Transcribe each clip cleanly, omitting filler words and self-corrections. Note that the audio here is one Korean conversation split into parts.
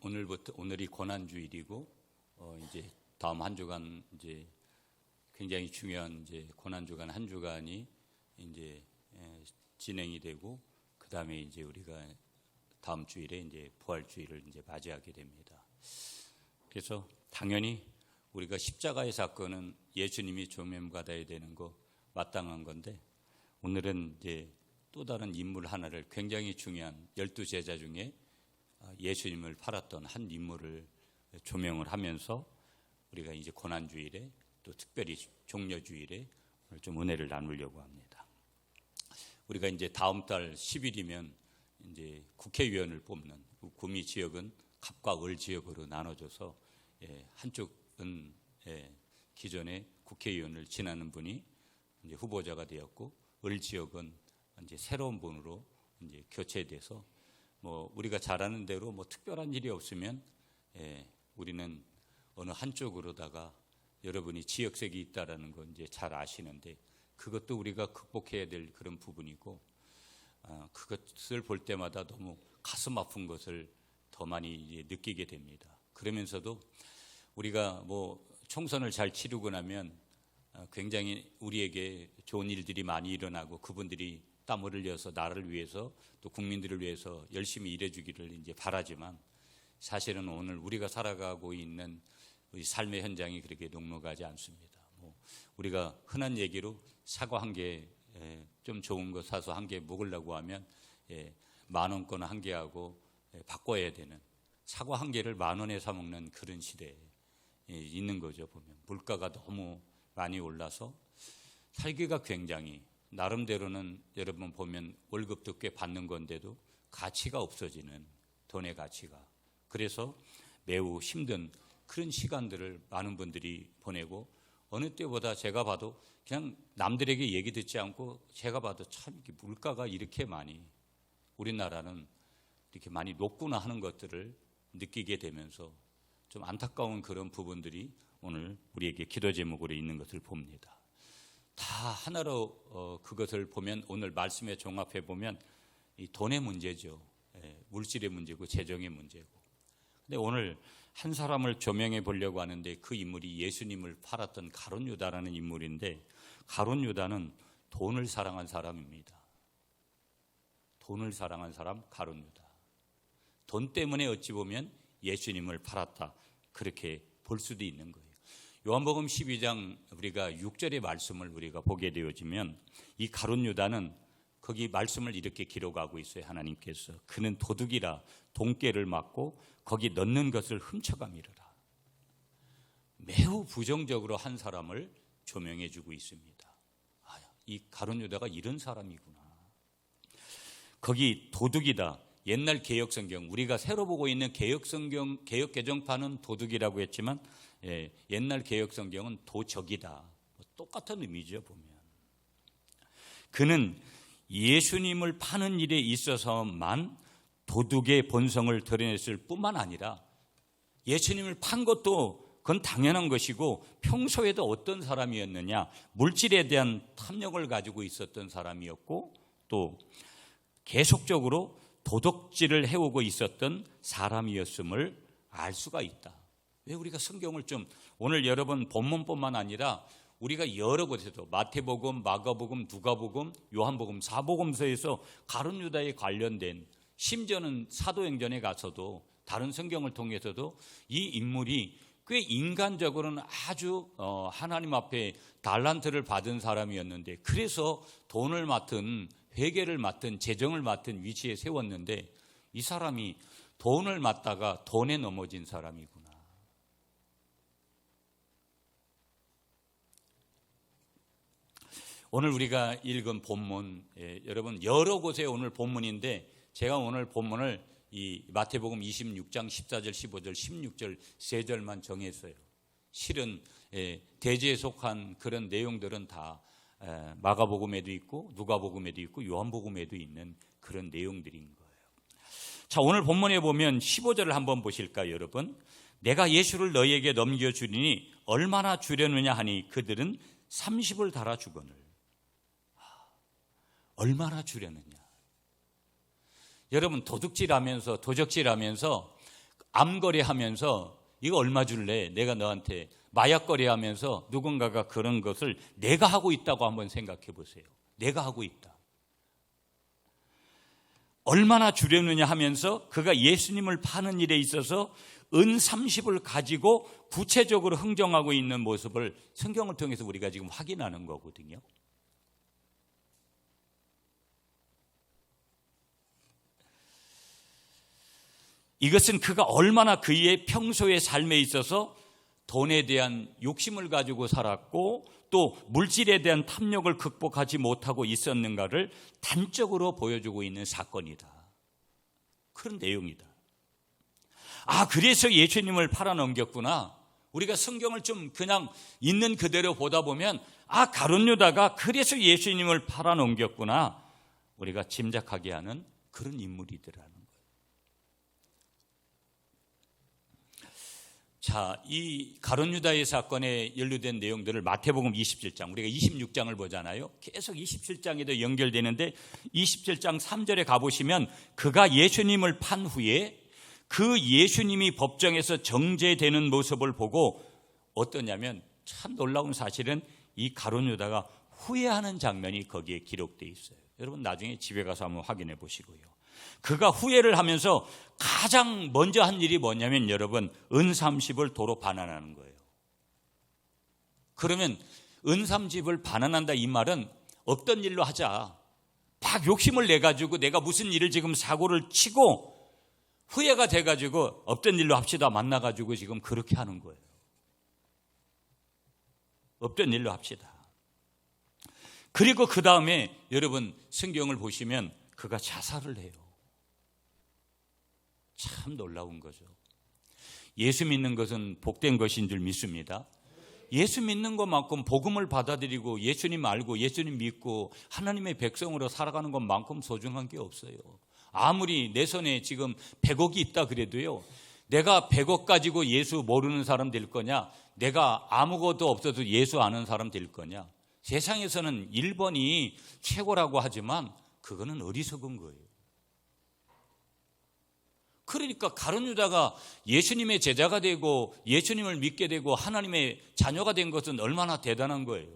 오늘이 고난주일이고 이제 다음 한 주간 이제 굉장히 중요한 이제 고난주간 한 주간이 이제 진행이 되고 그 다음에 이제 우리가 다음 주일에 이제 부활주일을 이제 맞이하게 됩니다. 그래서 당연히 우리가 십자가의 사건은 예수님이 조명받아야 되는 거 마땅한 건데, 오늘은 이제 또 다른 인물 하나를, 굉장히 중요한 12제자 중에 예수님을 팔았던 한 인물을 조명을 하면서 우리가 이제 고난주일에 또 특별히 종려주일에 오늘 좀 은혜를 나누려고 합니다. 우리가 이제 다음 달 10일이면 이제 국회의원을 뽑는, 구미 지역은 갑과 을 지역으로 나눠져서 한쪽은 기존에 국회의원을 지나는 분이 이제 후보자가 되었고, 을 지역은 이제 새로운 분으로 이제 교체돼서 우리가 잘 아는 대로 특별한 일이 없으면 우리는 어느 한쪽으로다가 여러분이 지역색이 있다라는 건 이제 잘 아시는데, 그것도 우리가 극복해야 될 그런 부분이고, 그것을 볼 때마다 너무 가슴 아픈 것을 더 많이 이제 느끼게 됩니다. 그러면서도 우리가 총선을 잘 치르고 나면 굉장히 우리에게 좋은 일들이 많이 일어나고, 그분들이 땀을 흘려서 나를 위해서 또 국민들을 위해서 열심히 일해주기를 이제 바라지만, 사실은 오늘 우리가 살아가고 있는 우리 삶의 현장이 그렇게 녹록하지 않습니다. 우리가 흔한 얘기로 사과 한 개 좀 좋은 거 사서 한 개 먹으려고 하면 10,000원권 한 개하고 바꿔야 되는, 사과 한 개를 10,000원에 사 먹는 그런 시대에 있는 거죠. 보면 물가가 너무 많이 올라서 살기가 굉장히, 나름대로는 여러분 보면 월급도 꽤 받는 건데도 가치가 없어지는, 돈의 가치가. 그래서 매우 힘든 그런 시간들을 많은 분들이 보내고, 어느 때보다 제가 봐도 그냥 남들에게 얘기 듣지 않고 제가 봐도 참 이렇게 물가가 이렇게 많이, 우리나라는 이렇게 많이 높구나 하는 것들을 느끼게 되면서 좀 안타까운 그런 부분들이 오늘 우리에게 기도 제목으로 있는 것을 봅니다. 다 하나로 그것을 보면, 오늘 말씀에 종합해 보면 이 돈의 문제죠. 물질의 문제고 재정의 문제고. 근데 오늘 한 사람을 조명해 보려고 하는데, 그 인물이 예수님을 팔았던 가룟 유다라는 인물인데, 가룟 유다는 돈을 사랑한 사람입니다. 돈을 사랑한 사람 가룟 유다. 돈 때문에 어찌 보면 예수님을 팔았다, 그렇게 볼 수도 있는 거예요. 요한복음 12장 우리가 6절의 말씀을 우리가 보게 되어지면, 이 가룟 유다는 거기 말씀을 이렇게 기록하고 있어요. 하나님께서 그는 도둑이라 돈깨를 맞고 거기 넣는 것을 훔쳐가미르라. 매우 부정적으로 한 사람을 조명해 주고 있습니다. 이 가룟 유다가 이런 사람이구나. 거기 도둑이다. 옛날 개혁성경, 우리가 새로 보고 있는 개혁성경, 개혁개정판은 도둑이라고 했지만 옛날 개혁성경은 도적이다. 똑같은 의미죠. 보면 그는 예수님을 파는 일에 있어서만 도둑의 본성을 드러냈을 뿐만 아니라, 예수님을 판 것도 그건 당연한 것이고, 평소에도 어떤 사람이었느냐, 물질에 대한 탐욕을 가지고 있었던 사람이었고, 또 계속적으로 도덕질을 해오고 있었던 사람이었음을 알 수가 있다. 왜 우리가 성경을 좀, 오늘 여러분 본문뿐만 아니라 우리가 여러 곳에서 마태복음, 마가복음, 누가복음, 요한복음, 사복음서에서 가룟 유다에 관련된, 심지어는 사도행전에 가서도 다른 성경을 통해서도 이 인물이 꽤 인간적으로는 아주 하나님 앞에 달란트를 받은 사람이었는데, 그래서 돈을 맡은, 회계를 맡은, 재정을 맡은 위치에 세웠는데, 이 사람이 돈을 맡다가 돈에 넘어진 사람이구나. 오늘 우리가 읽은 본문, 여러분 여러 곳에 오늘 본문인데, 제가 오늘 본문을 이 마태복음 26장 14절, 15절, 16절 세 절만 정했어요. 실은 대지에 속한 그런 내용들은 다 마가복음에도 있고 누가복음에도 있고 요한복음에도 있는 그런 내용들인 거예요. 자, 오늘 본문에 보면 15절을 한번 보실까요, 여러분? 내가 예수를 너희에게 넘겨주리니 얼마나 주려느냐 하니 그들은 30을 달아 주거늘. 얼마나 주려느냐. 여러분 도둑질하면서, 도적질하면서 암거래하면서 이거 얼마 줄래? 내가 너한테 마약거래하면서 누군가가 그런 것을 내가 하고 있다고 한번 생각해 보세요. 내가 하고 있다. 얼마나 주려느냐 하면서 그가 예수님을 파는 일에 있어서 은 30을 가지고 구체적으로 흥정하고 있는 모습을 성경을 통해서 우리가 지금 확인하는 거거든요. 이것은 그가 얼마나 그의 평소의 삶에 있어서 돈에 대한 욕심을 가지고 살았고 또 물질에 대한 탐욕을 극복하지 못하고 있었는가를 단적으로 보여주고 있는 사건이다. 그런 내용이다. 아, 그래서 예수님을 팔아넘겼구나. 우리가 성경을 좀 그냥 있는 그대로 보다 보면 아, 가룟 유다가 그래서 예수님을 팔아넘겼구나. 우리가 짐작하게 하는 그런 인물이더라는 거예요. 자, 이 가룟 유다의 사건에 연루된 내용들을 마태복음 27장, 우리가 26장을 보잖아요. 계속 27장에도 연결되는데 27장 3절에 가보시면 그가 예수님을 판 후에 그 예수님이 법정에서 정죄되는 모습을 보고 어떠냐면 참 놀라운 사실은 이 가룟 유다가 후회하는 장면이 거기에 기록되어 있어요. 여러분 나중에 집에 가서 한번 확인해 보시고요. 그가 후회를 하면서 가장 먼저 한 일이 뭐냐면 여러분 은 30을 도로 반환하는 거예요. 그러면 은 30을 반환한다 이 말은 없던 일로 하자. 막 욕심을 내가지고 내가 무슨 일을 지금 사고를 치고 후회가 돼가지고 없던 일로 합시다 만나가지고 지금 그렇게 하는 거예요. 없던 일로 합시다. 그리고 그 다음에 여러분 성경을 보시면 그가 자살을 해요. 참 놀라운 거죠. 예수 믿는 것은 복된 것인 줄 믿습니다. 예수 믿는 것만큼 복음을 받아들이고 예수님 알고 예수님 믿고 하나님의 백성으로 살아가는 것만큼 소중한 게 없어요. 아무리 내 손에 지금 100억이 있다 그래도요, 내가 100억 가지고 예수 모르는 사람 될 거냐, 내가 아무것도 없어도 예수 아는 사람 될 거냐. 세상에서는 1번이 최고라고 하지만 그거는 어리석은 거예요. 그러니까 가룟 유다가 예수님의 제자가 되고 예수님을 믿게 되고 하나님의 자녀가 된 것은 얼마나 대단한 거예요.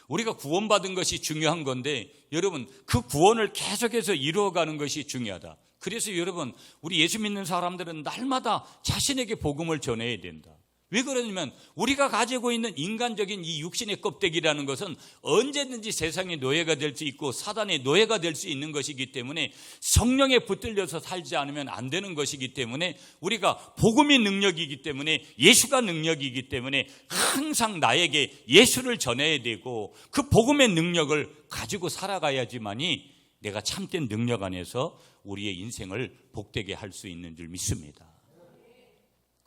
우리가 구원받은 것이 중요한 건데 여러분 그 구원을 계속해서 이루어가는 것이 중요하다. 그래서 여러분 우리 예수 믿는 사람들은 날마다 자신에게 복음을 전해야 된다. 왜 그러냐면 우리가 가지고 있는 인간적인 이 육신의 껍데기라는 것은 언제든지 세상의 노예가 될 수 있고 사단의 노예가 될 수 있는 것이기 때문에 성령에 붙들려서 살지 않으면 안 되는 것이기 때문에 우리가 복음이 능력이기 때문에 예수가 능력이기 때문에 항상 나에게 예수를 전해야 되고 그 복음의 능력을 가지고 살아가야지만이 내가 참된 능력 안에서 우리의 인생을 복되게 할 수 있는 줄 믿습니다.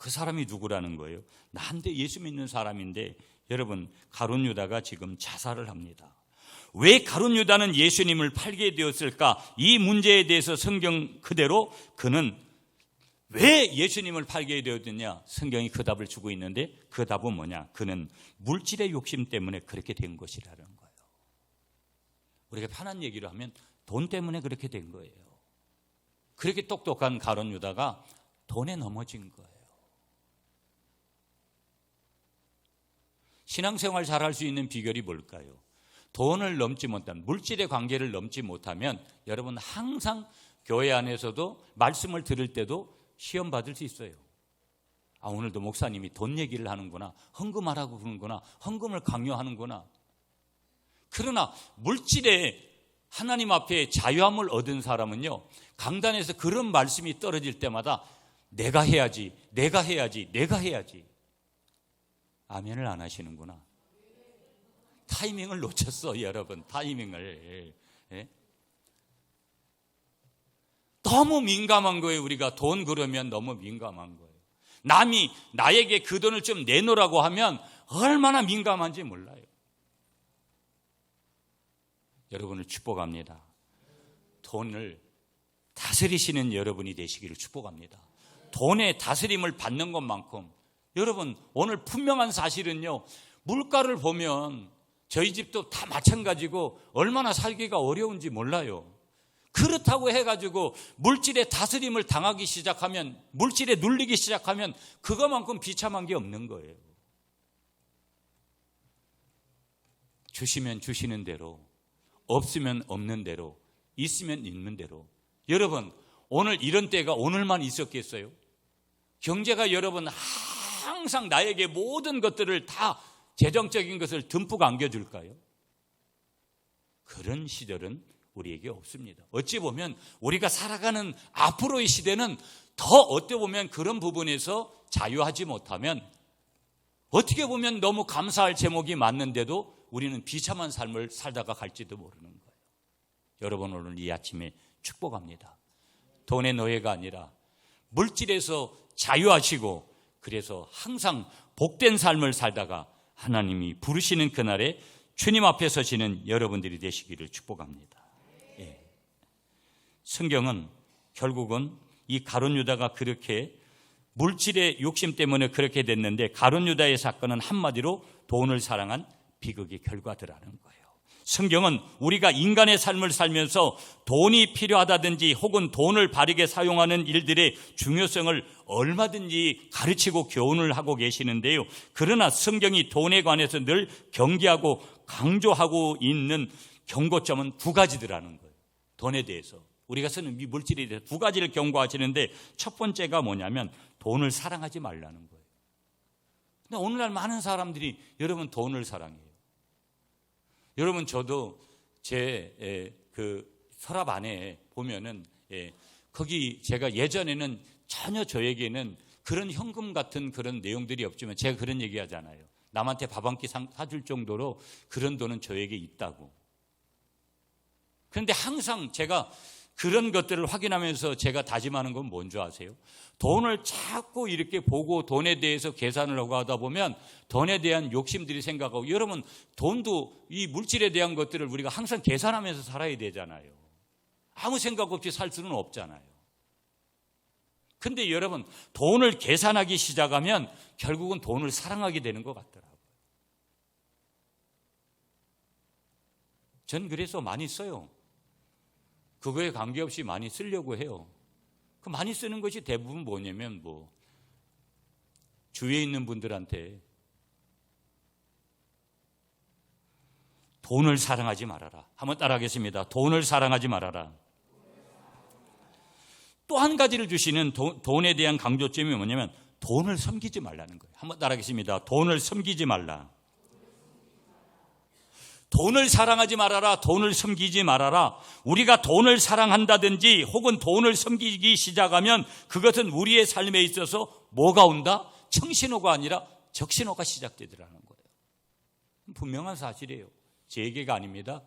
그 사람이 누구라는 거예요? 난데 예수 믿는 사람인데 여러분 가룟 유다가 지금 자살을 합니다. 왜 가룟 유다는 예수님을 팔게 되었을까? 이 문제에 대해서 성경 그대로 그는 왜 예수님을 팔게 되었느냐? 성경이 그 답을 주고 있는데 그 답은 뭐냐? 그는 물질의 욕심 때문에 그렇게 된 것이라는 거예요. 우리가 편한 얘기로 하면 돈 때문에 그렇게 된 거예요. 그렇게 똑똑한 가룟 유다가 돈에 넘어진 거예요. 신앙생활 잘할 수 있는 비결이 뭘까요? 돈을 넘지 못하면, 물질의 관계를 넘지 못하면 여러분 항상 교회 안에서도 말씀을 들을 때도 시험 받을 수 있어요. 아, 오늘도 목사님이 돈 얘기를 하는구나, 헌금하라고 그러는구나, 헌금을 강요하는구나. 그러나 물질에 하나님 앞에 자유함을 얻은 사람은요, 강단에서 그런 말씀이 떨어질 때마다 내가 해야지, 내가 해야지, 내가 해야지. 아멘을 안 하시는구나. 타이밍을 놓쳤어, 여러분. 타이밍을. 예? 너무 민감한 거예요. 우리가 돈 그러면 너무 민감한 거예요. 남이 나에게 그 돈을 좀 내놓으라고 하면 얼마나 민감한지 몰라요. 여러분을 축복합니다. 돈을 다스리시는 여러분이 되시기를 축복합니다. 돈의 다스림을 받는 것만큼 여러분 오늘 분명한 사실은요, 물가를 보면 저희 집도 다 마찬가지고 얼마나 살기가 어려운지 몰라요. 그렇다고 해가지고 물질의 다스림을 당하기 시작하면, 물질에 눌리기 시작하면 그것만큼 비참한 게 없는 거예요. 주시면 주시는 대로, 없으면 없는 대로, 있으면 있는 대로. 여러분, 오늘 이런 때가 오늘만 있었겠어요? 경제가 여러분 항상 나에게 모든 것들을 다, 재정적인 것을 듬뿍 안겨줄까요? 그런 시절은 우리에게 없습니다. 어찌 보면 우리가 살아가는 앞으로의 시대는 더 어떻게 보면 그런 부분에서 자유하지 못하면, 어떻게 보면 너무 감사할 제목이 많는데도 우리는 비참한 삶을 살다가 갈지도 모르는 거예요. 여러분, 오늘 이 아침에 축복합니다. 돈의 노예가 아니라 물질에서 자유하시고, 그래서 항상 복된 삶을 살다가 하나님이 부르시는 그날에 주님 앞에 서시는 여러분들이 되시기를 축복합니다. 예. 성경은 결국은 이 가룟 유다가 그렇게 물질의 욕심 때문에 그렇게 됐는데, 가룟 유다의 사건은 한마디로 돈을 사랑한 비극의 결과더라는 거예요. 성경은 우리가 인간의 삶을 살면서 돈이 필요하다든지 혹은 돈을 바르게 사용하는 일들의 중요성을 얼마든지 가르치고 교훈을 하고 계시는데요. 그러나 성경이 돈에 관해서 늘 경계하고 강조하고 있는 경고점은 두 가지더라는 거예요. 돈에 대해서, 우리가 쓰는 이 물질에 대해서 두 가지를 경고하시는데, 첫 번째가 뭐냐면 돈을 사랑하지 말라는 거예요. 근데 오늘날 많은 사람들이 여러분 돈을 사랑해요. 여러분, 저도 제 그 서랍 안에 보면은 거기 제가 예전에는 전혀 저에게는 그런 현금 같은 그런 내용들이 없지만, 제가 그런 얘기 하잖아요. 남한테 밥 한 끼 사줄 정도로 그런 돈은 저에게 있다고. 그런데 항상 제가 그런 것들을 확인하면서 제가 다짐하는 건 뭔지 아세요? 돈을 자꾸 이렇게 보고 돈에 대해서 계산을 하고 하다 보면 돈에 대한 욕심들이 생각하고, 여러분, 돈도 이 물질에 대한 것들을 우리가 항상 계산하면서 살아야 되잖아요. 아무 생각 없이 살 수는 없잖아요. 근데 여러분, 돈을 계산하기 시작하면 결국은 돈을 사랑하게 되는 것 같더라고요. 전 그래서 많이 써요. 그거에 관계없이 많이 쓰려고 해요. 그 많이 쓰는 것이 대부분 뭐냐면, 주위에 있는 분들한테 돈을 사랑하지 말아라. 한번 따라하겠습니다. 돈을 사랑하지 말아라. 또 한 가지를 주시는 돈에 대한 강조점이 뭐냐면, 돈을 섬기지 말라는 거예요. 한번 따라하겠습니다. 돈을 섬기지 말라. 돈을 사랑하지 말아라. 돈을 섬기지 말아라. 우리가 돈을 사랑한다든지 혹은 돈을 섬기기 시작하면 그것은 우리의 삶에 있어서 뭐가 온다? 청신호가 아니라 적신호가 시작되더라는 거예요. 분명한 사실이에요. 제 얘기가 아닙니다.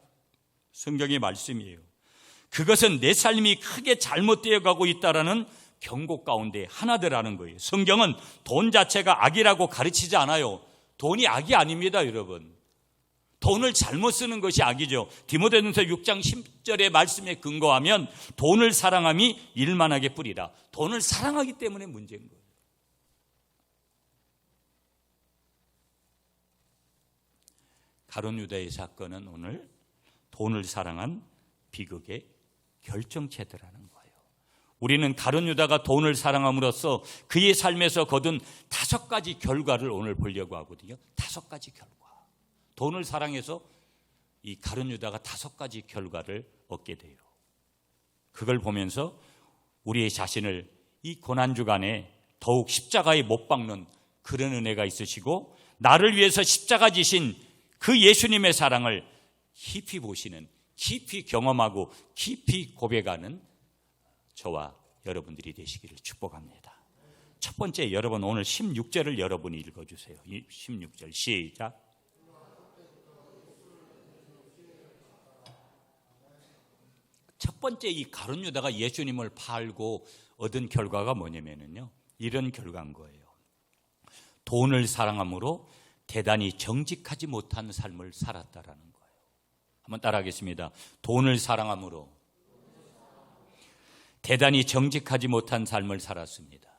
성경의 말씀이에요. 그것은 내 삶이 크게 잘못되어 가고 있다라는 경고 가운데 하나더라는 거예요. 성경은 돈 자체가 악이라고 가르치지 않아요. 돈이 악이 아닙니다, 여러분. 돈을 잘못 쓰는 것이 악이죠. 디모데전서 6장 10절의 말씀에 근거하면 돈을 사랑함이 일만하게 뿌리라. 돈을 사랑하기 때문에 문제인 거예요. 가룟 유다의 사건은 오늘 돈을 사랑한 비극의 결정체더라는 거예요. 우리는 가룟 유다가 돈을 사랑함으로써 그의 삶에서 거둔 5가지 결과를 오늘 보려고 하거든요. 5가지 결과. 돈을 사랑해서 이 가룟 유다가 5가지 결과를 얻게 돼요. 그걸 보면서 우리의 자신을 이 고난주간에 더욱 십자가에 못 박는 그런 은혜가 있으시고, 나를 위해서 십자가 지신 그 예수님의 사랑을 깊이 보시는, 깊이 경험하고 깊이 고백하는 저와 여러분들이 되시기를 축복합니다. 첫 번째, 여러분 오늘 16절을 여러분이 읽어주세요. 16절 시작. 첫 번째, 이 가룟 유다가 예수님을 팔고 얻은 결과가 뭐냐면요, 이런 결과인 거예요. 돈을 사랑함으로 대단히 정직하지 못한 삶을 살았다라는 거예요. 한번 따라하겠습니다. 돈을 사랑함으로 대단히 정직하지 못한 삶을 살았습니다.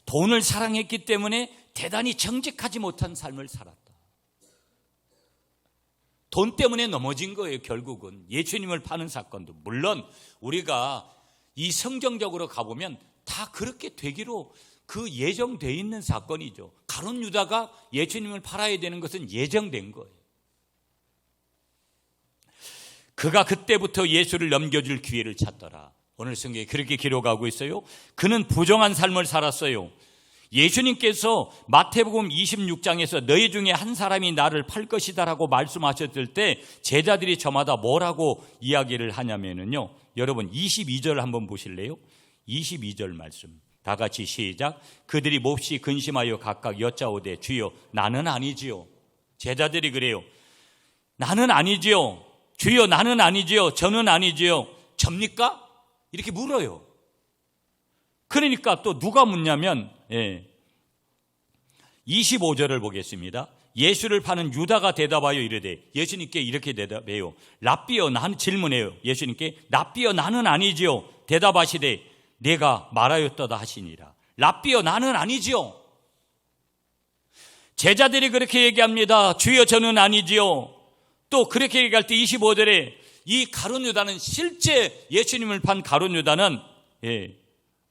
돈을 사랑했기 때문에 대단히 정직하지 못한 삶을 살았다. 돈 때문에 넘어진 거예요. 결국은 예수님을 파는 사건도 물론 우리가 이 성경적으로 가보면 다 그렇게 되기로 그 예정되어 있는 사건이죠. 가룟 유다가 예수님을 팔아야 되는 것은 예정된 거예요. 그가 그때부터 예수를 넘겨줄 기회를 찾더라. 오늘 성경에 그렇게 기록하고 있어요. 그는 부정한 삶을 살았어요. 예수님께서 마태복음 26장에서 너희 중에 한 사람이 나를 팔 것이다 라고 말씀하셨을 때 제자들이 저마다 뭐라고 이야기를 하냐면요, 여러분 22절 한번 보실래요? 22절 말씀 다 같이 시작. 그들이 몹시 근심하여 각각 여짜오되 주여 나는 아니지요. 제자들이 그래요. 나는 아니지요. 주여 나는 아니지요. 저는 아니지요. 접니까? 이렇게 물어요. 그러니까 또 누가 묻냐면 25절을 보겠습니다. 예수를 파는 유다가 대답하여 이르되 예수님께 이렇게 대답해요. 랍비여 나는 질문해요. 예수님께 랍비여 나는 아니지요. 대답하시되 내가 말하였도다 하시니라. 랍비여 나는 아니지요. 제자들이 그렇게 얘기합니다. 주여 저는 아니지요. 또 그렇게 얘기할 때 25절에 이 가룟 유다는 실제 예수님을 판 가룟 유다는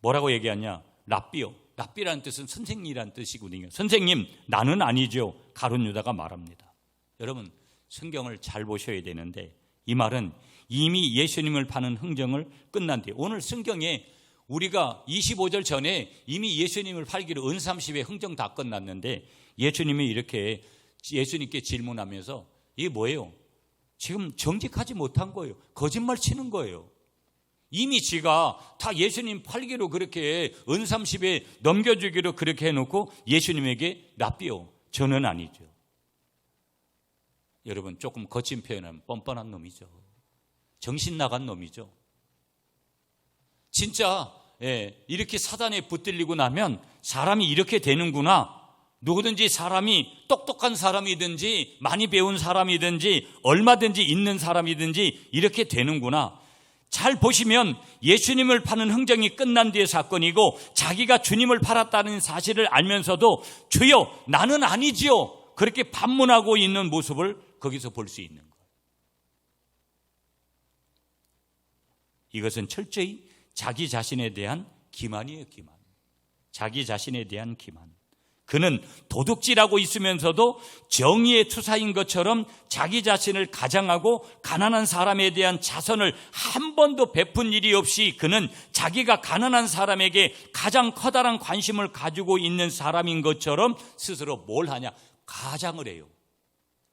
뭐라고 얘기하냐? 랍비요. 랍비라는 뜻은 선생님이라는 뜻이거든요. 선생님 나는 아니죠. 가룟 유다가 말합니다. 여러분 성경을 잘 보셔야 되는데 이 말은 이미 예수님을 파는 흥정을 끝난 뒤에 오늘 성경에 우리가 25절 전에 이미 예수님을 팔기로 은30의 흥정 다 끝났는데 예수님이 이렇게 예수님께 질문하면서 이게 뭐예요? 지금 정직하지 못한 거예요. 거짓말 치는 거예요. 이미 지가 다 예수님 팔기로 그렇게 은30에 넘겨주기로 그렇게 해놓고 예수님에게 랍비요 저는 아니죠. 여러분 조금 거친 표현하면 뻔뻔한 놈이죠. 정신 나간 놈이죠. 진짜 이렇게 사단에 붙들리고 나면 사람이 이렇게 되는구나. 누구든지 사람이 똑똑한 사람이든지 많이 배운 사람이든지 얼마든지 있는 사람이든지 이렇게 되는구나. 잘 보시면 예수님을 파는 흥정이 끝난 뒤의 사건이고 자기가 주님을 팔았다는 사실을 알면서도 주여 나는 아니지요 그렇게 반문하고 있는 모습을 거기서 볼 수 있는 거예요. 이것은 철저히 자기 자신에 대한 기만이에요. 기만. 자기 자신에 대한 기만. 그는 도둑질하고 있으면서도 정의의 투사인 것처럼 자기 자신을 가장하고 가난한 사람에 대한 자선을 한 번도 베푼 일이 없이 그는 자기가 가난한 사람에게 가장 커다란 관심을 가지고 있는 사람인 것처럼 스스로 뭘 하냐? 가장을 해요.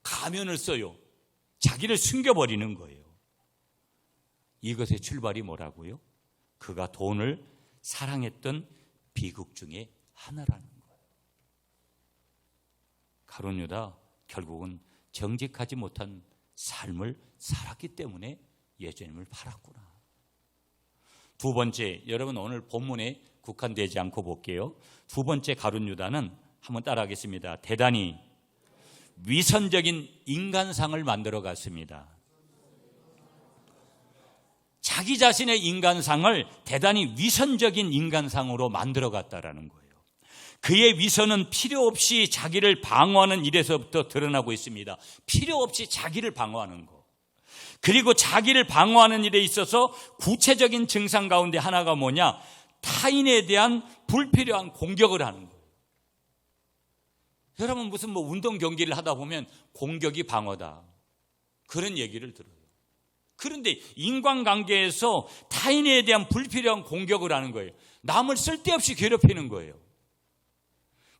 가면을 써요. 자기를 숨겨버리는 거예요. 이것의 출발이 뭐라고요? 그가 돈을 사랑했던 비극 중에 하나라는 거예요. 가룟 유다 결국은 정직하지 못한 삶을 살았기 때문에 예수님을 팔았구나. 두 번째, 여러분 오늘 본문에 국한되지 않고 볼게요. 두 번째 가룟 유다는 한번 따라하겠습니다. 대단히 위선적인 인간상을 만들어 갔습니다. 자기 자신의 인간상을 대단히 위선적인 인간상으로 만들어 갔다라는 거예요. 그의 위선은 필요 없이 자기를 방어하는 일에서부터 드러나고 있습니다. 필요 없이 자기를 방어하는 거. 그리고 자기를 방어하는 일에 있어서 구체적인 증상 가운데 하나가 뭐냐? 타인에 대한 불필요한 공격을 하는 거예요. 여러분 무슨 운동 경기를 하다 보면 공격이 방어다. 그런 얘기를 들어요. 그런데 인간관계에서 타인에 대한 불필요한 공격을 하는 거예요. 남을 쓸데없이 괴롭히는 거예요.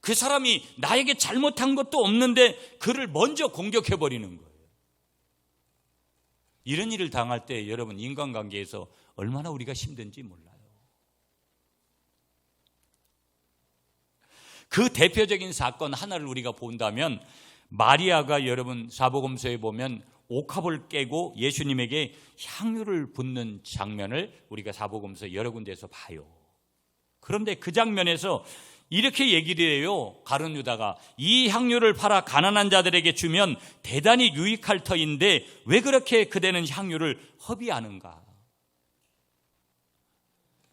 그 사람이 나에게 잘못한 것도 없는데 그를 먼저 공격해버리는 거예요. 이런 일을 당할 때 여러분 인간관계에서 얼마나 우리가 힘든지 몰라요. 그 대표적인 사건 하나를 우리가 본다면 마리아가 여러분 사복음서에 보면 옥합을 깨고 예수님에게 향유를 붓는 장면을 우리가 사복음서 여러 군데에서 봐요. 그런데 그 장면에서 이렇게 얘기를 해요. 가룟 유다가 이 향유를 팔아 가난한 자들에게 주면 대단히 유익할 터인데 왜 그렇게 그대는 향유를 허비하는가?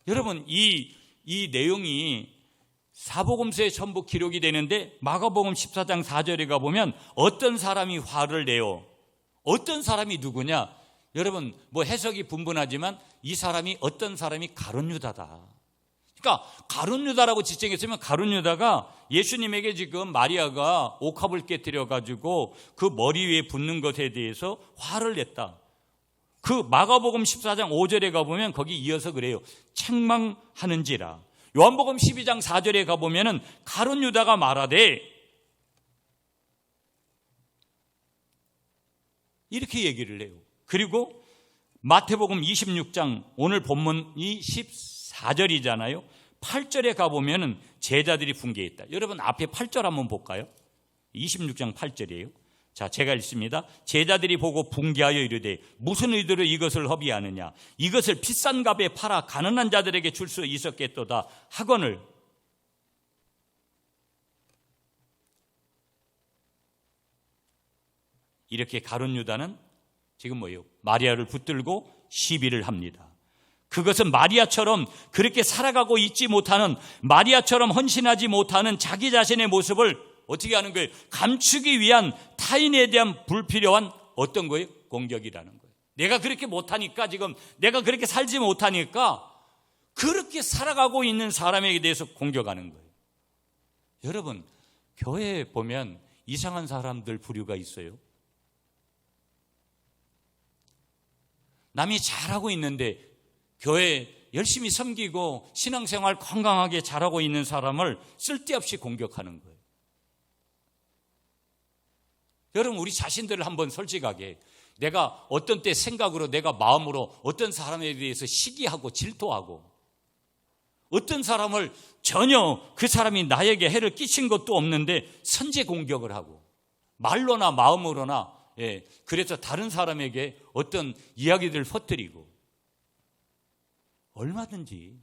여러분 이 내용이 사복음서에 전부 기록이 되는데 마가복음 14장 4절에 가보면 어떤 사람이 화를 내요. 어떤 사람이 누구냐? 여러분 뭐 해석이 분분하지만 이 사람이 어떤 사람이 가룟 유다다. 그러니까 가룟 유다라고 지칭했으면 가룟 유다가 예수님에게 지금 마리아가 옥합을 깨뜨려 가지고 그 머리 위에 붙는 것에 대해서 화를 냈다. 그 마가복음 14장 5절에 가보면 거기 이어서 그래요. 책망하는지라. 요한복음 12장 4절에 가보면은 가룟 유다가 말하되 이렇게 얘기를 해요. 그리고 마태복음 26장 오늘 본문이 14절이잖아요. 8절에 가보면은 제자들이 분개했다. 여러분 앞에 8절 한번 볼까요? 26장 8절이에요. 자, 제가 읽습니다. 제자들이 보고 분개하여 이르되 무슨 의도로 이것을 허비하느냐? 이것을 비싼 값에 팔아 가난한 자들에게 줄 수 있었겠도다 하거늘. 이렇게 가룟 유다는 지금 뭐예요? 마리아를 붙들고 시비를 합니다. 그것은 마리아처럼 그렇게 살아가고 있지 못하는, 마리아처럼 헌신하지 못하는 자기 자신의 모습을 어떻게 하는 거예요? 감추기 위한 타인에 대한 불필요한 어떤 거예요? 공격이라는 거예요. 내가 그렇게 못하니까, 지금 내가 그렇게 살지 못하니까 그렇게 살아가고 있는 사람에게 대해서 공격하는 거예요. 여러분, 교회에 보면 이상한 사람들 부류가 있어요. 남이 잘하고 있는데 교회 열심히 섬기고 신앙생활 건강하게 잘하고 있는 사람을 쓸데없이 공격하는 거예요. 여러분, 우리 자신들을 한번 솔직하게, 내가 어떤 때 생각으로, 내가 마음으로 어떤 사람에 대해서 시기하고 질투하고, 어떤 사람을 전혀 그 사람이 나에게 해를 끼친 것도 없는데 선제 공격을 하고, 말로나 마음으로나, 그래서 다른 사람에게 어떤 이야기들을 퍼뜨리고, 얼마든지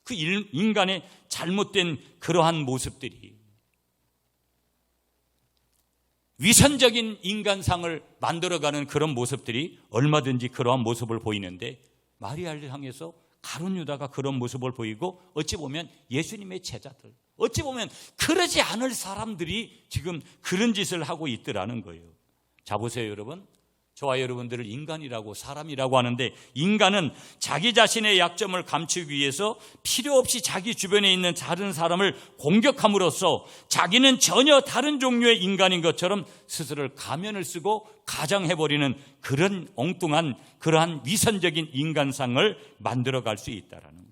그 인간의 잘못된 그러한 모습들이 위선적인 인간상을 만들어가는 그런 모습들이 얼마든지 그러한 모습을 보이는데, 마리아를 향해서 가룟 유다가 그런 모습을 보이고, 어찌 보면 예수님의 제자들, 어찌 보면 그러지 않을 사람들이 지금 그런 짓을 하고 있더라는 거예요. 자, 보세요 여러분. 저와 여러분들을 인간이라고, 사람이라고 하는데, 인간은 자기 자신의 약점을 감추기 위해서 필요 없이 자기 주변에 있는 다른 사람을 공격함으로써 자기는 전혀 다른 종류의 인간인 것처럼 스스로를 가면을 쓰고 가장해버리는 그런 엉뚱한, 그러한 위선적인 인간상을 만들어갈 수 있다는 거.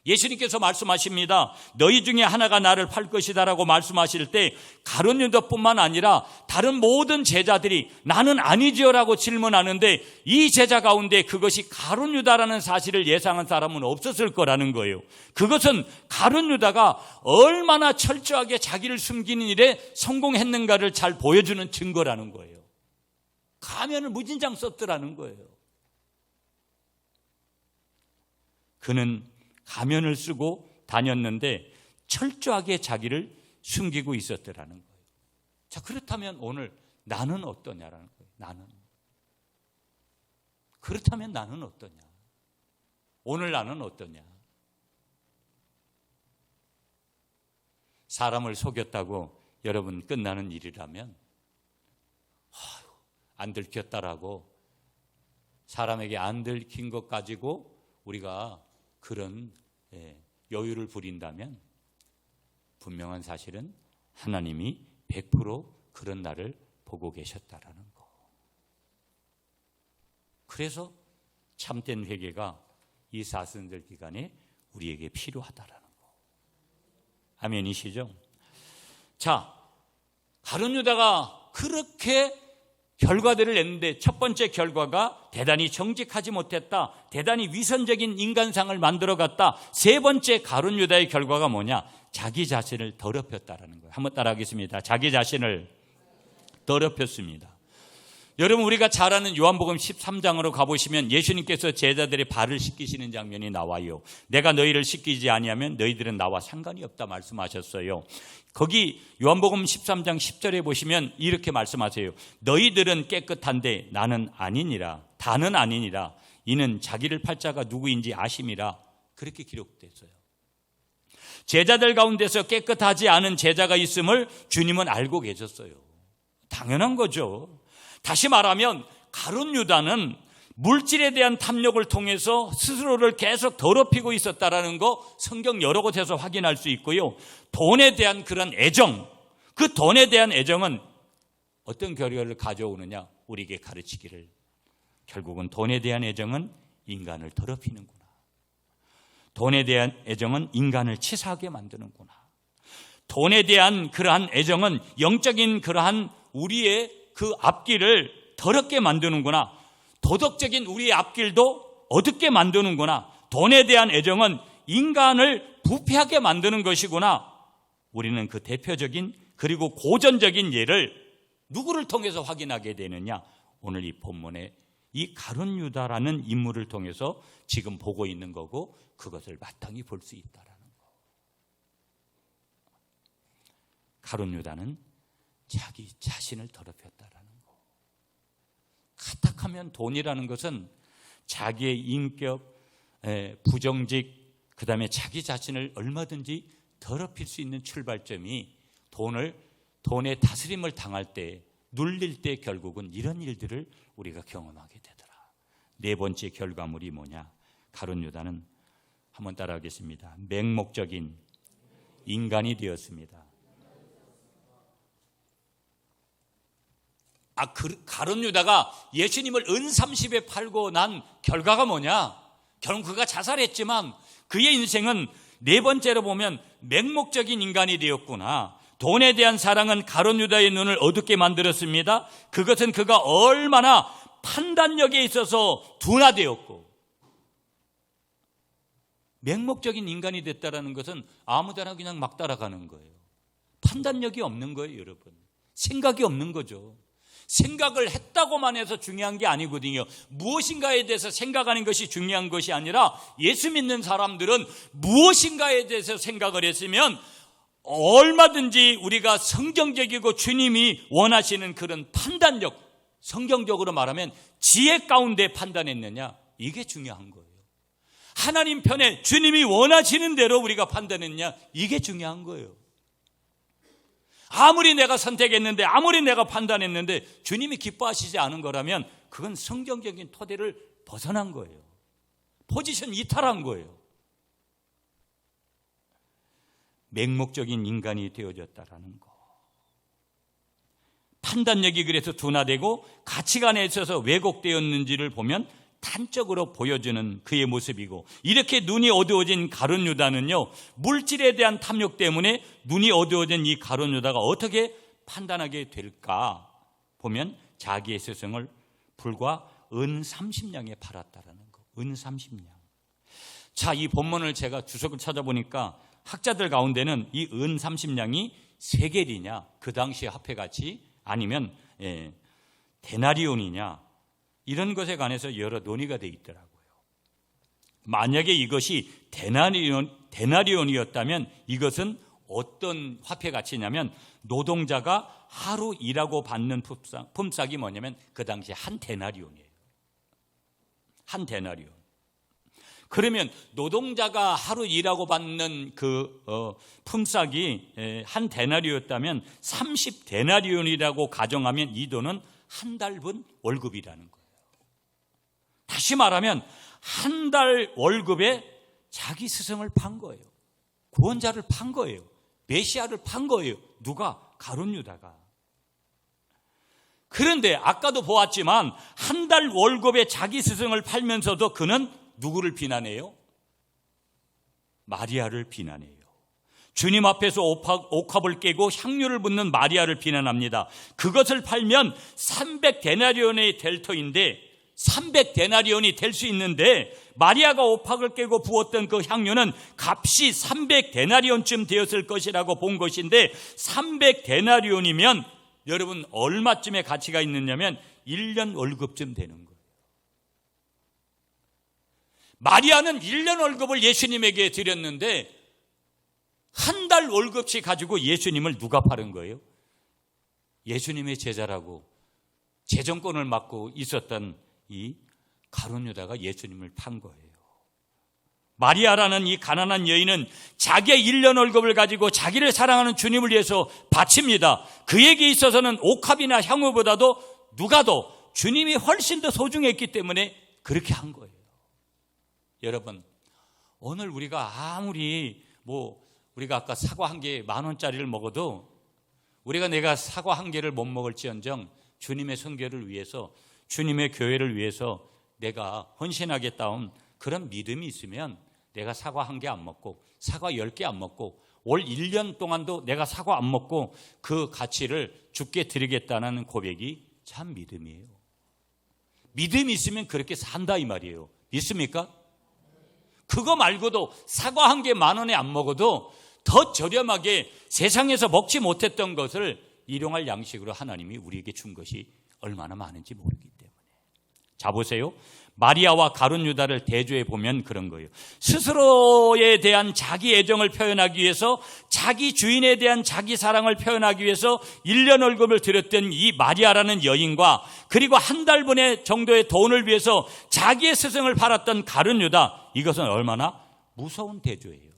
예수님께서 말씀하십니다. 너희 중에 하나가 나를 팔 것이다라고 말씀하실 때 가룟 유다뿐만 아니라 다른 모든 제자들이 나는 아니지요라고 질문하는데, 이 제자 가운데 그것이 가룟 유다라는 사실을 예상한 사람은 없었을 거라는 거예요. 그것은 가룟 유다가 얼마나 철저하게 자기를 숨기는 일에 성공했는가를 잘 보여주는 증거라는 거예요. 가면을 무진장 썼더라는 거예요. 그는 가면을 쓰고 다녔는데 철저하게 자기를 숨기고 있었더라는 거예요. 자, 그렇다면 오늘 나는 어떠냐라는 거예요. 나는. 그렇다면 나는 어떠냐? 오늘 나는 어떠냐? 사람을 속였다고 여러분 끝나는 일이라면, 안 들켰다라고 사람에게 안 들킨 것 가지고 우리가 그런 여유를 부린다면, 분명한 사실은 하나님이 100% 그런 나를 보고 계셨다라는 거. 그래서 참된 회개가 이 사순절 기간에 우리에게 필요하다라는 거. 아멘이시죠? 자, 가룟 유다가 그렇게 결과들을 냈는데, 첫 번째 결과가 대단히 정직하지 못했다, 대단히 위선적인 인간상을 만들어갔다. 세 번째 가룟 유다의 결과가 뭐냐? 자기 자신을 더럽혔다라는 거예요. 한번 따라하겠습니다. 자기 자신을 더럽혔습니다. 여러분, 우리가 잘 아는 요한복음 13장으로 가보시면 예수님께서 제자들의 발을 씻기시는 장면이 나와요. 내가 너희를 씻기지 아니하면 너희들은 나와 상관이 없다 말씀하셨어요. 거기 요한복음 13장 10절에 보시면 이렇게 말씀하세요. 너희들은 깨끗한데 나는 아니니라. 다는 아니니라. 이는 자기를 팔 자가 누구인지 아심이라. 그렇게 기록됐어요. 제자들 가운데서 깨끗하지 않은 제자가 있음을 주님은 알고 계셨어요. 당연한 거죠. 다시 말하면 가룟 유다는 물질에 대한 탐욕을 통해서 스스로를 계속 더럽히고 있었다라는 거 성경 여러 곳에서 확인할 수 있고요. 돈에 대한 그런 애정, 그 돈에 대한 애정은 어떤 결과를 가져오느냐, 우리에게 가르치기를, 결국은 돈에 대한 애정은 인간을 더럽히는구나. 돈에 대한 애정은 인간을 치사하게 만드는구나. 돈에 대한 그러한 애정은 영적인 그러한 우리의 그 앞길을 더럽게 만드는구나. 도덕적인 우리의 앞길도 어둡게 만드는구나. 돈에 대한 애정은 인간을 부패하게 만드는 것이구나. 우리는 그 대표적인 그리고 고전적인 예를 누구를 통해서 확인하게 되느냐? 오늘 이 본문에 이 가룟 유다라는 인물을 통해서 지금 보고 있는 거고, 그것을 마땅히 볼 수 있다라는 거. 가룟 유다는 자기 자신을 더럽혔다라는 거. 카탁하면 돈이라는 것은 자기의 인격, 부정직, 그 다음에 자기 자신을 얼마든지 더럽힐 수 있는 출발점이 돈의 다스림을 당할 때, 눌릴 때 결국은 이런 일들을 우리가 경험하게 되더라. 네 번째 결과물이 뭐냐? 가룟 유다는, 한번 따라하겠습니다. 맹목적인 인간이 되었습니다. 가룟 유다가 예수님을 은 30에 팔고 난 결과가 뭐냐? 결국 그가 자살했지만 그의 인생은 네 번째로 보면 맹목적인 인간이 되었구나. 돈에 대한 사랑은 가룟 유다의 눈을 어둡게 만들었습니다. 그것은 그가 얼마나 판단력에 있어서 둔화되었고, 맹목적인 인간이 됐다라는 것은 아무데나 그냥 막 따라가는 거예요. 판단력이 없는 거예요, 여러분. 생각이 없는 거죠. 생각을 했다고만 해서 중요한 게 아니거든요. 무엇인가에 대해서 생각하는 것이 중요한 것이 아니라, 예수 믿는 사람들은 무엇인가에 대해서 생각을 했으면 얼마든지 우리가 성경적이고 주님이 원하시는 그런 판단력, 성경적으로 말하면 지혜 가운데 판단했느냐, 이게 중요한 거예요. 하나님 편에 주님이 원하시는 대로 우리가 판단했냐, 이게 중요한 거예요. 아무리 내가 선택했는데, 아무리 내가 판단했는데 주님이 기뻐하시지 않은 거라면 그건 성경적인 토대를 벗어난 거예요. 포지션 이탈한 거예요. 맹목적인 인간이 되어졌다라는 거. 판단력이 그래서 둔화되고 가치관에 있어서 왜곡되었는지를 보면 단적으로 보여주는 그의 모습이고, 이렇게 눈이 어두워진 가룟 유다는요, 물질에 대한 탐욕 때문에 눈이 어두워진 이 가룟 유다가 어떻게 판단하게 될까 보면, 자기의 스승을 불과 은 30냥에 팔았다라는 거. 은 30냥. 자, 이 본문을 제가 주석을 찾아보니까 학자들 가운데는 이 은 30냥이 세겔이냐, 그 당시의 화폐가치, 아니면 데나리온이냐, 이런 것에 관해서 여러 논의가 되어 있더라고요. 만약에 이것이 데나리온이었다면 이것은 어떤 화폐 가치냐면, 노동자가 하루 일하고 받는 품삯이 뭐냐면 그 당시에 한 데나리온이에요. 한 데나리온. 그러면 노동자가 하루 일하고 받는 그 품삯이 한 데나리온이었다면 30데나리온이라고 가정하면 이 돈은 한 달 분 월급이라는 거예요. 다시 말하면 한 달 월급에 자기 스승을 판 거예요. 구원자를 판 거예요. 메시아를 판 거예요. 누가? 가룟 유다가. 그런데 아까도 보았지만 한 달 월급에 자기 스승을 팔면서도 그는 누구를 비난해요? 마리아를 비난해요. 주님 앞에서 옥합을 깨고 향유를 붓는 마리아를 비난합니다. 그것을 팔면 300데나리온이 될 터인데, 300데나리온이 될 수 있는데, 마리아가 옥합을 깨고 부었던 그 향유는 값이 300데나리온쯤 되었을 것이라고 본 것인데, 300데나리온이면 여러분 얼마쯤의 가치가 있느냐면 1년 월급쯤 되는 거예요. 마리아는 1년 월급을 예수님에게 드렸는데 한 달 월급씩 가지고 예수님을 누가 파는 거예요? 예수님의 제자라고 재정권을 맡고 있었던 이 가룟 유다가 예수님을 판 거예요. 마리아라는 이 가난한 여인은 자기의 1년 월급을 가지고 자기를 사랑하는 주님을 위해서 바칩니다. 그에게 있어서는 옥합이나 향후보다도 누가 더 주님이 훨씬 더 소중했기 때문에 그렇게 한 거예요. 여러분, 오늘 우리가 아무리 우리가 아까 사과 한 개 10,000원짜리를 먹어도 내가 사과 한 개를 못 먹을지언정 주님의 선교를 위해서, 주님의 교회를 위해서 내가 헌신하겠다는 그런 믿음이 있으면 내가 사과 한 개 안 먹고 사과 10개 안 먹고 올 1년 동안도 내가 사과 안 먹고 그 가치를 주께 드리겠다는 고백이 참 믿음이에요. 믿음이 있으면 그렇게 산다 이 말이에요. 믿습니까? 그거 말고도 사과 한 개 10,000원에 안 먹어도 더 저렴하게 세상에서 먹지 못했던 것을 일용할 양식으로 하나님이 우리에게 준 것이 얼마나 많은지 모르기 때문에. 자, 보세요. 마리아와 가룟 유다를 대조해 보면 그런 거예요. 스스로에 대한 자기 애정을 표현하기 위해서, 자기 주인에 대한 자기 사랑을 표현하기 위해서 1년 월급을 드렸던 이 마리아라는 여인과, 그리고 한 달분의 정도의 돈을 위해서 자기의 스승을 팔았던 가룟 유다, 이것은 얼마나 무서운 대조예요.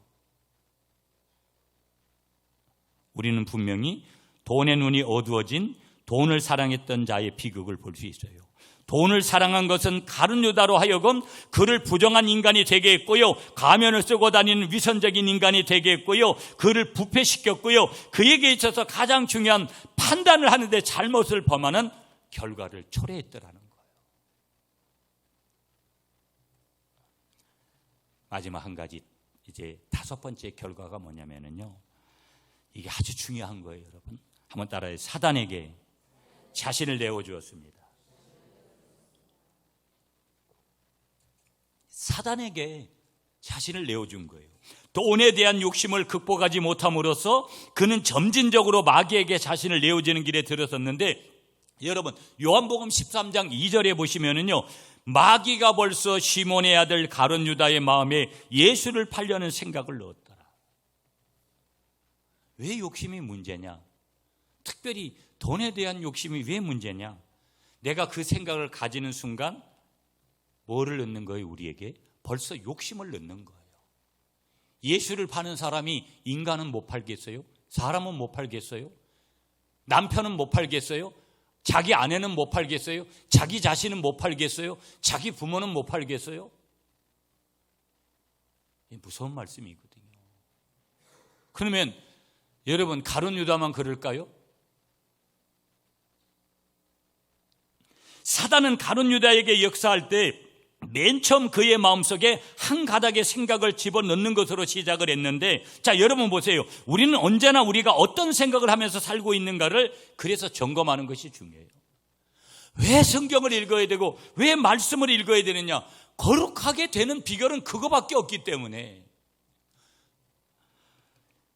우리는 분명히 돈의 눈이 어두워진 돈을 사랑했던 자의 비극을 볼 수 있어요. 돈을 사랑한 것은 가룟 유다로 하여금 그를 부정한 인간이 되게 했고요, 가면을 쓰고 다니는 위선적인 인간이 되게 했고요, 그를 부패시켰고요, 그에게 있어서 가장 중요한 판단을 하는데 잘못을 범하는 결과를 초래했더라는 거예요. 마지막 한 가지, 이제 5번째 결과가 뭐냐면요, 이게 아주 중요한 거예요. 여러분, 한번 따라해요. 사단에게 자신을 내어주었습니다. 사단에게 자신을 내어준 거예요. 돈에 대한 욕심을 극복하지 못함으로써 그는 점진적으로 마귀에게 자신을 내어주는 길에 들어섰는데, 여러분, 요한복음 13장 2절에 보시면은요, 마귀가 벌써 시몬의 아들 가룟 유다의 마음에 예수를 팔려는 생각을 넣었더라. 왜 욕심이 문제냐? 특별히 돈에 대한 욕심이 왜 문제냐? 내가 그 생각을 가지는 순간 뭐를 넣는 거예요? 우리에게 벌써 욕심을 넣는 거예요. 예수를 파는 사람이 인간은 못 팔겠어요? 사람은 못 팔겠어요? 남편은 못 팔겠어요? 자기 아내는 못 팔겠어요? 자기 자신은 못 팔겠어요? 자기 부모는 못 팔겠어요? 무서운 말씀이거든요. 그러면 여러분, 가룟 유다만 그럴까요? 사단은 가룟 유다에게 역사할 때 맨 처음 그의 마음속에 한 가닥의 생각을 집어넣는 것으로 시작을 했는데, 자, 여러분 보세요. 우리는 언제나 우리가 어떤 생각을 하면서 살고 있는가를 그래서 점검하는 것이 중요해요. 왜 성경을 읽어야 되고 왜 말씀을 읽어야 되느냐? 거룩하게 되는 비결은 그거밖에 없기 때문에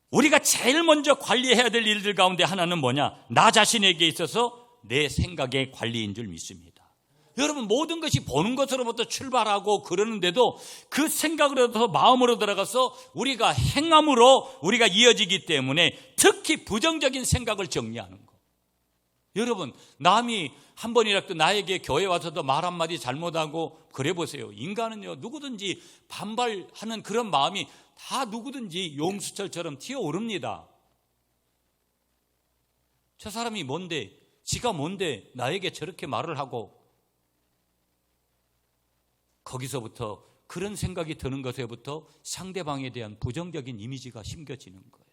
우리가 제일 먼저 관리해야 될 일들 가운데 하나는 뭐냐? 나 자신에게 있어서 내 생각의 관리인 줄 믿습니다. 여러분, 모든 것이 보는 것으로부터 출발하고 그러는데도 그 생각으로부터 마음으로 들어가서 우리가 행함으로 우리가 이어지기 때문에 특히 부정적인 생각을 정리하는 거. 여러분, 남이 한 번이라도 나에게 교회 와서도 말 한마디 잘못하고 그래 보세요. 인간은요, 누구든지 반발하는 그런 마음이 다 누구든지 용수철처럼 튀어오릅니다. 저 사람이 뭔데, 지가 뭔데 나에게 저렇게 말을 하고, 거기서부터 그런 생각이 드는 것에부터 상대방에 대한 부정적인 이미지가 심겨지는 거예요.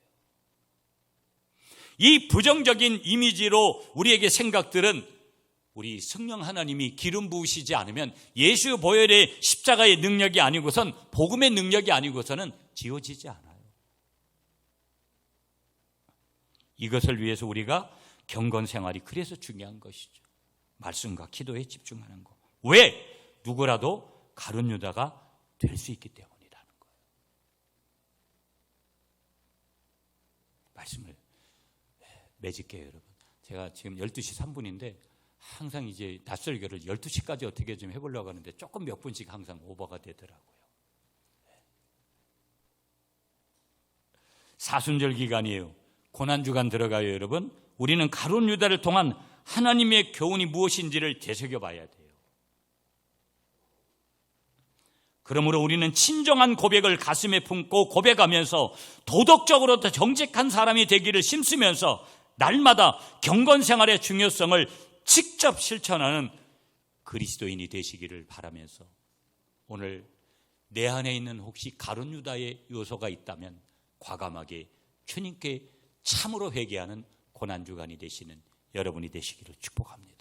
이 부정적인 이미지로 우리에게 생각들은 우리 성령 하나님이 기름 부으시지 않으면, 예수 보혈의 십자가의 능력이 아니고선, 복음의 능력이 아니고서는 지워지지 않아요. 이것을 위해서 우리가 경건 생활이 그래서 중요한 것이죠. 말씀과 기도에 집중하는 거. 왜? 누구라도 가룟 유다가 될 수 있기 때문이라는 거예요. 말씀을 맺을게요, 여러분. 제가 지금 12시 3분인데 항상 이제 낯설교를 12시까지 어떻게 좀 해보려고 하는데 조금 몇 분씩 항상 오버가 되더라고요. 사순절 기간이에요. 고난주간 들어가요, 여러분. 우리는 가룟 유다를 통한 하나님의 교훈이 무엇인지를 되새겨 봐야 돼요. 그러므로 우리는 진정한 고백을 가슴에 품고 고백하면서 도덕적으로도 정직한 사람이 되기를 힘쓰면서 날마다 경건 생활의 중요성을 직접 실천하는 그리스도인이 되시기를 바라면서, 오늘 내 안에 있는 혹시 가룟 유다의 요소가 있다면 과감하게 주님께 참으로 회개하는 고난주간이 되시는 여러분이 되시기를 축복합니다.